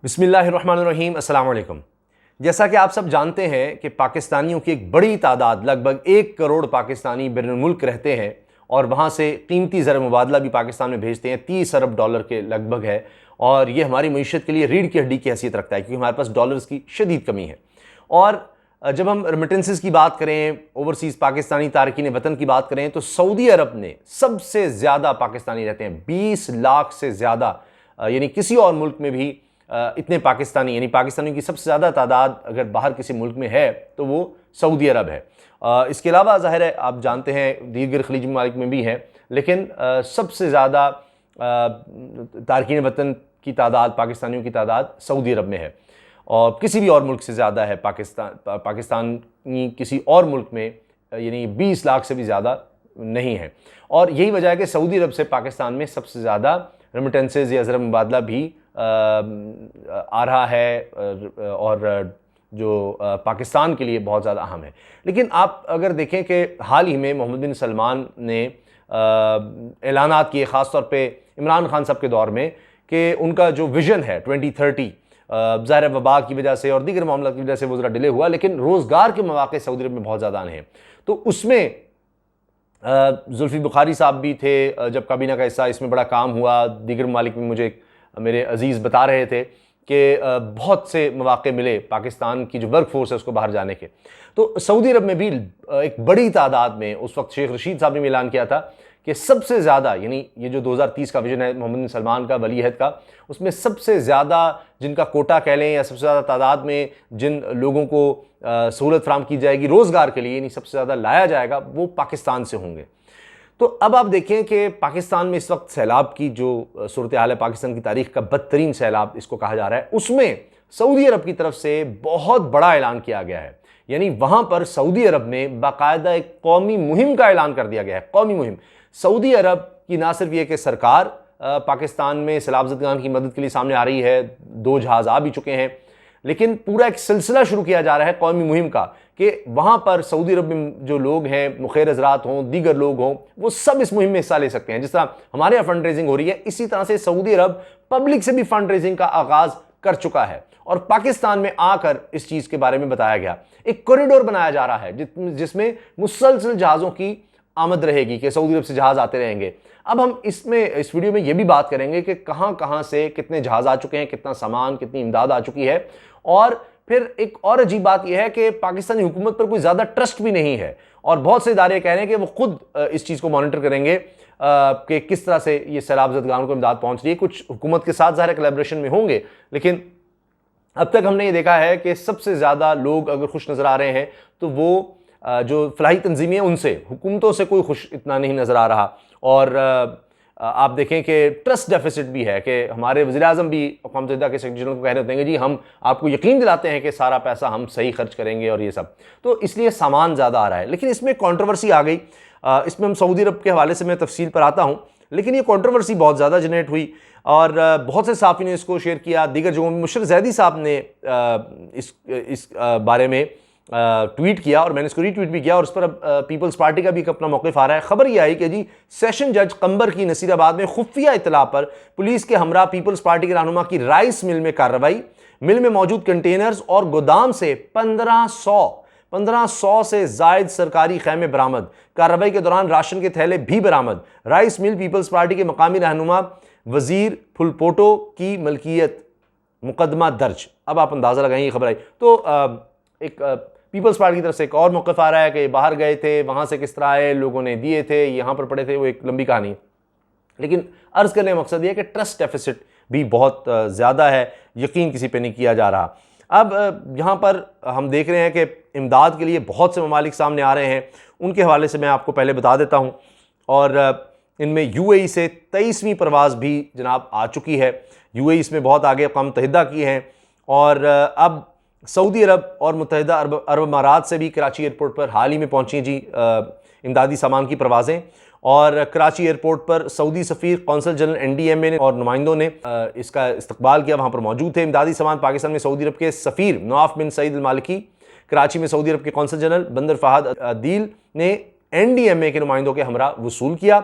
बिस्मिल्लाहिर्रहमानिर्रहीम, अस्सलाम वालेकुम। जैसा कि आप सब जानते हैं कि पाकिस्तानियों की एक बड़ी तादाद, लगभग 1 करोड़ पाकिस्तानी बैरुल मुल्क रहते हैं और वहाँ से कीमती ज़र मुबादला भी पाकिस्तान में भेजते हैं। 30 अरब डॉलर के लगभग है और ये हमारी मईशत के लिए रीढ़ की हड्डी की हैसियत रखता है, क्योंकि हमारे पास डॉलर्स की शदीद कमी है। और जब हम रेमिटेंसेस की बात करें, ओवरसीज़ पाकिस्तानी तारकीन वतन की बात करें, तो सऊदी अरब में सबसे ज़्यादा पाकिस्तानी रहते हैं। 20 लाख से ज़्यादा, यानी किसी और मुल्क में भी इतने पाकिस्तानी, यानी पाकिस्तानियों की सबसे ज़्यादा तादाद अगर बाहर किसी मुल्क में है तो वो सऊदी अरब है। इसके अलावा ज़ाहिर है आप जानते हैं दीगर खलीजी ममालिक में भी हैं, लेकिन सबसे ज़्यादा तारकीन वतन की तादाद, पाकिस्तानियों की तादाद सऊदी अरब में है और किसी भी और मुल्क से ज़्यादा है। पाकिस्तानी किसी और मुल्क में यानी 20 लाख से भी ज़्यादा नहीं है। और यही वजह है कि सऊदी अरब से पाकिस्तान में सबसे ज़्यादा रेमिटेंसेज या ज़र मुबादला भी आ रहा है और जो पाकिस्तान के लिए बहुत ज़्यादा अहम है। लेकिन आप अगर देखें कि हाल ही में मोहम्मद बिन सलमान ने ऐलानात किए, ख़ास तौर पे इमरान खान साहब के दौर में, कि उनका जो विज़न है 2030, ज़ाहिर वबा की वजह से और दीगर मामला की वजह से वो ज़रा डिले हुआ, लेकिन रोज़गार के मौक़े सऊदी अरब में बहुत ज़्यादा आने हैं। तो उसमें जुल्फ़ी बुखारी साहब भी थे जब काबीना का हिस्सा, इसमें बड़ा काम हुआ। दीगर ममालिक में मुझे मेरे अजीज़ बता रहे थे कि बहुत से मौक़े मिले पाकिस्तान की जो वर्क फोर्स है उसको बाहर जाने के। तो सऊदी अरब में भी एक बड़ी तादाद में उस वक्त शेख रशीद साहब ने ऐलान किया था कि सबसे ज़्यादा, यानी ये जो 2030 का विजन है मोहम्मद बिन सलमान का, वली अहद का, उसमें सबसे ज़्यादा जिनका कोटा कह लें या सबसे ज़्यादा तादाद में जिन लोगों को सहूलत फराहम की जाएगी रोज़गार के लिए, यानी सबसे ज़्यादा लाया जाएगा, वो पाकिस्तान से होंगे। तो अब आप देखें कि पाकिस्तान में इस वक्त सैलाब की जो सूरत हाल है, पाकिस्तान की तारीख का बदतरीन सैलाब इसको कहा जा रहा है, उसमें सऊदी अरब की तरफ से बहुत बड़ा ऐलान किया गया है। यानी वहाँ पर सऊदी अरब में बाकायदा एक कौमी मुहिम का ऐलान कर दिया गया है। कौमी मुहिम सऊदी अरब की ना सिर्फ ये कि सरकार पाकिस्तान में सैलाबज़दगान की मदद के लिए सामने आ रही है, 2 जहाज़ आ भी चुके हैं, लेकिन पूरा एक सिलसिला शुरू किया जा रहा है कौमी मुहिम का कि वहाँ पर सऊदी अरब में जो लोग हैं, मुखिर हज़रात हों, दीगर लोग हों, वो सब इस मुहिम में हिस्सा ले सकते हैं। जिस तरह हमारे यहाँ फंड रेजिंग हो रही है, इसी तरह से सऊदी अरब पब्लिक से भी फंड रेजिंग का आगाज़ कर चुका है और पाकिस्तान में आकर इस चीज़ के बारे में बताया गया। एक कॉरिडोर बनाया जा रहा है जिसमें मुसलसल जहाज़ों की आमद रहेगी, कि सऊदी अरब से जहाज़ आते रहेंगे। अब हम इस वीडियो में ये भी बात करेंगे कि कहाँ कहाँ से कितने जहाज़ आ चुके हैं, कितना सामान, कितनी इमदाद आ चुकी है। और फिर एक और अजीब बात यह है कि पाकिस्तानी हुकूमत पर कोई ज़्यादा ट्रस्ट भी नहीं है और बहुत से इदारे कह रहे हैं कि वो खुद इस चीज़ को मॉनिटर करेंगे कि किस तरह से ये सैलाबज़दगान को इमदाद पहुँच रही है। कुछ हुकूमत के साथ ज़ाहिर कोलैबोरेशन में होंगे, लेकिन अब तक हमने ये देखा है कि सबसे ज़्यादा लोग अगर खुश नज़र आ रहे हैं तो वो जो फलाही तंजीमें हैं उनसे, हुकूमतों से कोई खुश इतना नहीं नज़र आ रहा। और आप देखें कि ट्रस्ट डेफिसिट भी है कि हमारे वज़ीर-ए-आज़म भी अक़वाम मुत्तहिदा के सेक्रेटरी जनरल को कह रहे होते हैं कि जी हम आपको यकीन दिलाते हैं कि सारा पैसा हम सही खर्च करेंगे और ये सब, तो इसलिए सामान ज़्यादा आ रहा है। लेकिन इसमें कंट्रोवर्सी आ गई। इसमें हम सऊदी अरब के हवाले से मैं तफसील पर आता हूँ, लेकिन ये कंट्रोवर्सी बहुत ज़्यादा जनरेट हुई और बहुत से सहाफ़ी ने इसको शेयर किया। दीगर जगहों में मुशर्रफ ज़ैदी साहब ने इस बारे में ट्वीट किया और मैंने इसको रीट्वीट भी किया और उस पर अब पीपल्स पार्टी का भी एक अपना मौक़िफ़ आ रहा है। खबर यह आई कि जी सेशन जज कंबर की नसीराबाद में खुफिया इत्तला पर पुलिस के हमरा पीपल्स पार्टी के रहनुमा की राइस मिल में कार्रवाई। मिल में मौजूद कंटेनर्स और गोदाम से 1500 से जायद सरकारी खैमे बरामद। कार्रवाई के दौरान राशन के थैले भी बरामद। राइस मिल पीपल्स पार्टी के मकामी रहनुमा वजीर फुलपोटो की मलकियत, मुकदमा दर्ज। अब आप अंदाज़ा लगाएं ये खबर आई तो एक पीपल्स पार्टी की तरफ से एक और मौक़िफ़ आ रहा है कि बाहर गए थे, वहाँ से किस तरह आए, लोगों ने दिए थे, यहाँ पर पड़े थे, वो एक लंबी कहानी। लेकिन अर्ज़ करने का मकसद ये है कि ट्रस्ट डेफिसिट भी बहुत ज़्यादा है, यकीन किसी पे नहीं किया जा रहा। अब यहाँ पर हम देख रहे हैं कि इमदाद के लिए बहुत से ममालिक सामने आ रहे हैं, उनके हवाले से मैं आपको पहले बता देता हूँ। और इनमें UAE से 23वीं परवाज़ भी जनाब आ चुकी है। UAE इसमें बहुत आगे अक़वाम मुत्तहिदा की हैं और अब सऊदी अरब और मुत्तहिदा अरब अमारात से भी कराची एयरपोर्ट पर हाल ही में पहुंची जी इमदादी सामान की परवाज़ें। और कराची एयरपोर्ट पर सऊदी सफ़ीर, कौंसल जनरल NDMA ने और नुमाइंदों ने इसका इस्तकबाल किया, वहाँ पर मौजूद थे। इमदादी सामान पाकिस्तान में सऊदी अरब के सफ़ीर नवाफ बिन सईद अल मालिकी, कराची में सऊदी अरब के कौंसल जनरल बंदर फ़हाद अदील ने NDMA के नुमाइंदों के हमरा वसूल किया।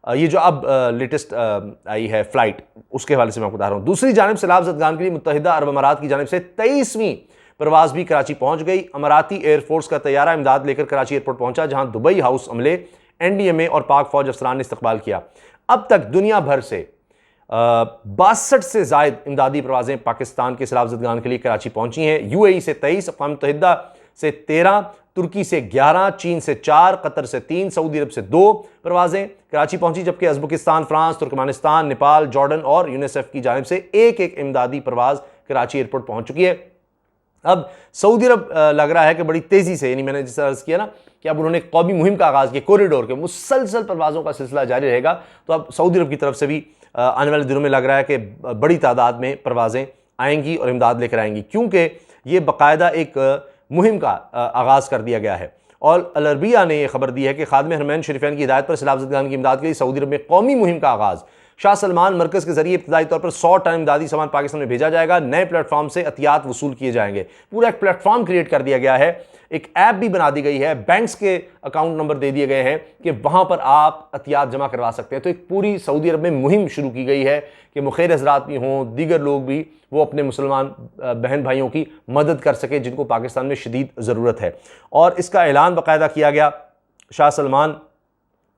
ये जो अब लेटेस्ट आई है फ्लाइट, उसके हवाले से मैं आपको बता रहा हूँ। दूसरी जानिब सैलाब ज़दगान के लिए मुत्तहिदा अरब अमारात की जानिब से 23वीं परवाज़ भी कराची पहुंच गई। अमाराती एयरफोर्स का तैयारा इमदाद लेकर कराची एयरपोर्ट पहुंचा, जहां दुबई हाउस अमले, NDMA और पाक फौज अफसरान ने इस्तकबाल किया। अब तक दुनिया भर से 62 से ज़ायद इमदादी परवाज़ें पाकिस्तान के सैलाब ज़दगान के लिए कराची पहुंची हैं। UAE से 23, अक़वाम मुत्तहिदा से 13, तुर्की से 11, चीन से 4, कतर से 3, सऊदी अरब से 2 परवाज़ें कराची पहुंची, जबकि Uzbekistan, France, Turkmenistan, Nepal, Jordan और यूनिसेफ की जानिब से एक एक इमदादी परवाज़ कराची एयरपोर्ट पहुंच चुकी है। अब सऊदी अरब लग रहा है कि बड़ी तेज़ी से, यानी मैंने जिस अर्ज़ किया ना कि अब उन्होंने कौमी मुहिम का आगाज़ किया, कॉरिडोर के मुसलसल परवाज़ों का सिलसिला जारी रहेगा, तो अब सऊदी अरब की तरफ से भी आने वाले दिनों में लग रहा है कि बड़ी तादाद में परवाज़ें आएंगी और इमदाद लेकर आएंगी, क्योंकि ये बाकायदा एक मुहिम का आगाज़ कर दिया गया है। और अल अरबिया ने यह खबर दी है कि खादिम हरमैन शरीफैन की हिदायत पर सैलाब ज़दगान की इमदाद के लिए सऊदी अरब में कौमी मुहिम का आगाज़। शाह सलमान मरकज़ के जरिए इब्तदाई तौर पर 100 टन इमदादी सामान पाकिस्तान में भेजा जाएगा। नए प्लेटफॉर्म से अतियात वसूल किए जाएंगे। पूरा एक प्लेटफॉर्म क्रिएट कर दिया गया है, एक ऐप भी बना दी गई है, बैंक्स के अकाउंट नंबर दे दिए गए हैं कि वहां पर आप अतियात जमा करवा सकते हैं। तो एक पूरी सऊदी अरब में मुहिम शुरू की गई है कि मुखैर हज़रात भी हों, दीगर लोग भी, वो अपने मुसलमान बहन भाइयों की मदद कर सके जिनको पाकिस्तान में शदीद ज़रूरत है। और इसका ऐलान बाकायदा किया गया। शाह सलमान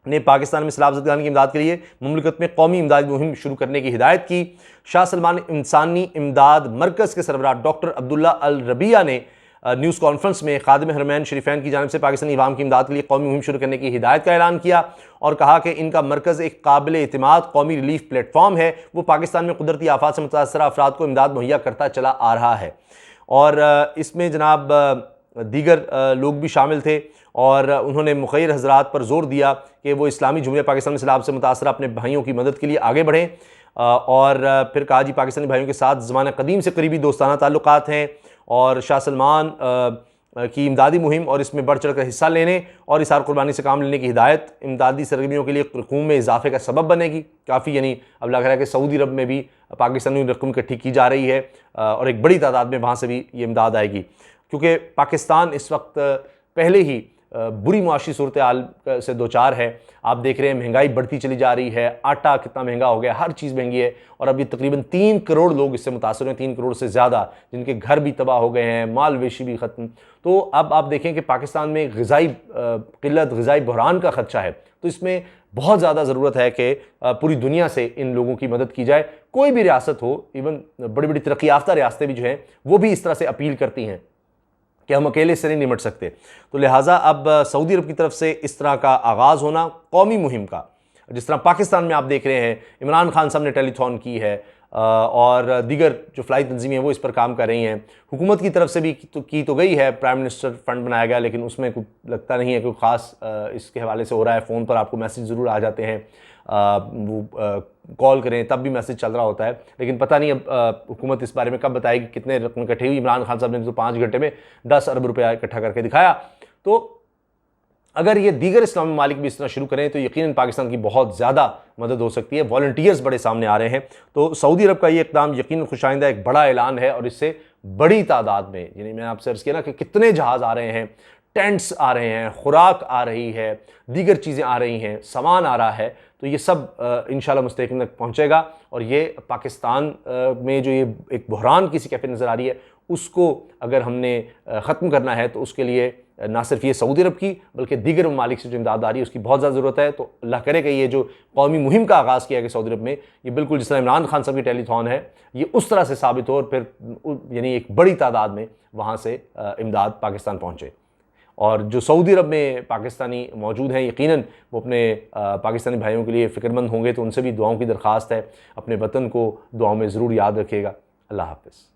ने पाकिस्तान में सैलाब ज़दगान की इमदाद के लिए मुमलिकत में कौमी इमदाद मुहिम शुरू करने की हिदायत की। शाह सलमान इंसानी इमदाद मरकज़ के सरबराह डॉक्टर अब्दुल्ला अल रबिया ने न्यूज़ कॉन्फ्रेंस में खादिम हरमैन शरीफैन की जानिब से पाकिस्तानी अवाम की इमदाद के लिए कौमी मुहिम शुरू करने की हिदायत का ऐलान किया और कहा कि इनका मरकज़ एक काबिल एतमाद कौमी रिलीफ प्लेटफॉर्म है। वो पाकिस्तान में कुदरती आफात से मुतासर अफराद को इमदाद मुहैया करता चला आ रहा है। और इसमें जनाब दीगर लोग भी शामिल थे और उन्होंने मुखैर हज़रात पर जोर दिया कि वो इस्लामी जुमहूरियत पाकिस्तान में सैलाब से मुतासर अपने भाइयों की मदद के लिए आगे बढ़ें। और फिर कहा जी पाकिस्तानी भाइयों के साथ ज़माना कदीम से करीबी दोस्ताना ताल्लुकात हैं और शाह सलमान की इमदादी मुहिम और इसमें बढ़ चढ़ कर हिस्सा लेने और इसार कुर्बानी से काम लेने की हिदायत इमदादी सरगर्मियों के लिए रकूम में इजाफे का सबब बनेगी। काफ़ी, यानी अब लग रहा है कि सऊदी अरब में भी पाकिस्तानी रकूम इकट्ठी की जा रही है और एक बड़ी तादाद में वहाँ से भी ये इमदाद आएगी, क्योंकि पाकिस्तान इस वक्त पहले ही बुरी मुआशी सूरत हाल से दो चार है। आप देख रहे हैं महंगाई बढ़ती चली जा रही है, आटा कितना महंगा हो गया, हर चीज़ महंगी है और अभी तकरीबन 3 करोड़ लोग इससे मुतासर हैं, 3 करोड़ से ज़्यादा, जिनके घर भी तबाह हो गए हैं, माल वेशी भी ख़त्म। तो अब आप देखें कि पाकिस्तान में ग़िज़ाई क़िल्लत, ग़िज़ाई बहरान का ख़दशा है, तो इसमें बहुत ज़्यादा ज़रूरत है कि पूरी दुनिया से इन लोगों की मदद की जाए। कोई भी रियासत हो, इवन बड़ी बड़ी तरक्की याफ्ता रियासतें भी जो हैं वो भी इस तरह से अपील करती हैं कि हम अकेले से नहीं निमट सकते। तो लिहाजा अब सऊदी अरब की तरफ से इस तरह का आगाज़ होना कौमी मुहिम का, जिस तरह पाकिस्तान में आप देख रहे हैं इमरान खान साहब ने टेलीथॉन की है और दीगर जो फ्लाई तंजीमें हैं वो इस पर काम कर रही हैं। हुकूमत की तरफ से भी की तो गई है, प्राइम मिनिस्टर फंड बनाया गया, लेकिन उसमें कुछ लगता नहीं है कोई ख़ास इसके हवाले से हो रहा है। फ़ोन पर आपको मैसेज ज़रूर आ जाते हैं, वो कॉल करें तब भी मैसेज चल रहा होता है, लेकिन पता नहीं अब हुकूमत इस बारे में कब बताएगी कितने रकम इकट्ठी हुई। इमरान खान साहब ने तो 5 घंटे में 10 अरब रुपया इकट्ठा करके दिखाया। तो अगर ये दीगर इस्लामी ममालिक भी इस तरह शुरू करें तो यकीनन पाकिस्तान की बहुत ज़्यादा मदद हो सकती है। वॉलंटियर्स बड़े सामने आ रहे हैं, तो सऊदी अरब का ये इक़दाम यकीनन खुशाइंदा एक बड़ा ऐलान है और इससे बड़ी तादाद में, यानी मैंने आपसे अर्ज़ किया ना कि कितने जहाज़ आ रहे हैं, टेंट्स आ रहे हैं, खुराक आ रही है, दीगर चीज़ें आ रही हैं, सामान आ रहा है, तो ये सब इंशाल्लाह मुस्तक़बिल तक पहुँचेगा और ये पाकिस्तान में जो ये एक बहरान किसी कैफे नज़र आ रही है उसको अगर हमने ख़त्म करना है तो उसके लिए ना सिर्फ ये सऊदी अरब की बल्कि दीगर ममालिक से जो इमदाद आ रही है उसकी बहुत ज़्यादा ज़रूरत है। तो अल्लाह करे कि ये जो कौमी मुहिम का आगाज़ किया गया सऊदी अरब में, ये बिल्कुल जिस तरह इमरान खान साहब की टेलीथॉन है, ये उस तरह से साबित हो और फिर यानी एक बड़ी तादाद में वहाँ से इमदाद पाकिस्तान पहुँचे। और जो सऊदी अरब में पाकिस्तानी मौजूद हैं यकीनन वो अपने पाकिस्तानी भाइयों के लिए फ़िक्रमंद होंगे, तो उनसे भी दुआओं की दरख्वास्त है, अपने वतन को दुआओं में ज़रूर याद रखिएगा। अल्लाह हाफ़िज़।